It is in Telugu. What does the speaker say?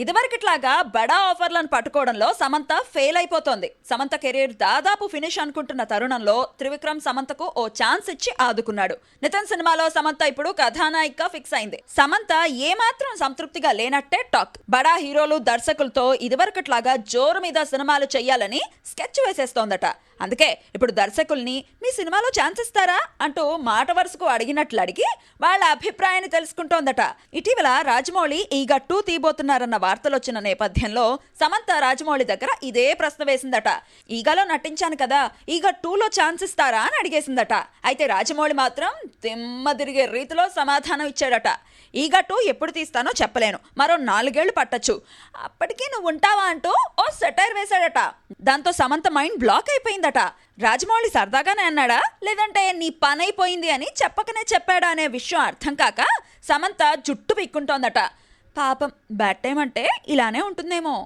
ఇదివరకిట్లాగా బడా ఆఫర్లను పట్టుకోవడంలో సమంత ఫెయిల్ అయిపోతోంది. సమంత కెరీర్ దాదాపు ఫినిష్ అనుకుంటున్న తరుణంలో త్రివిక్రమ్ సమంతకు ఓ ఛాన్స్ ఇచ్చి ఆదుకున్నాడు. నితిన్ సినిమాలో సమంత ఇప్పుడు కథానాయికగా ఫిక్స్ అయింది. సమంత ఏమాత్రం సంతృప్తిగా లేనట్టే టాక్. బడా హీరోలు దర్శకులతో ఇదివరకట్లాగా జోరు మీద సినిమాలు చెయ్యాలని స్కెచ్ వేసేస్తోందట. అందుకే ఇప్పుడు దర్శకుల్ని మీ సినిమాలో ఛాన్స్ ఇస్తారా అంటూ మాట వరుసకు అడిగినట్లు అడిగి వాళ్ళ అభిప్రాయాన్ని తెలుసుకుంటోందట. ఇటీవల రాజమౌళి ఈగ 2 తీయబోతున్నారన్న వార్తలు వచ్చిన నేపథ్యంలో సమంత రాజమౌళి దగ్గర ఇదే ప్రశ్న వేసిందట. ఈగలో నటించాను కదా, ఈగ 2లో ఛాన్స్ ఇస్తారా అని అడిగేసిందట. అయితే రాజమౌళి మాత్రం దిమ్మ తిరిగే రీతిలో సమాధానం ఇచ్చాడట. ఈగ 2 ఎప్పుడు తీస్తానో చెప్పలేను, మరో 4 ఏళ్లు పట్టచ్చు, అప్పటికీ నువ్వు ఉంటావా అంటూ ఓ సెటైర్ వేశాడట. దాంతో సమంత మైండ్ బ్లాక్ అయిపోయిందట. రాజమౌళి సరదాగానే అన్నాడా, లేదంటే నీ పనైపోయింది అని చెప్పకనే చెప్పాడా అనే విషయం అర్థం కాక సమంత జుట్టు పిక్కుంటోందట. పాపం బ్యాడ్ టైం అంటే ఇలానే ఉంటుందేమో.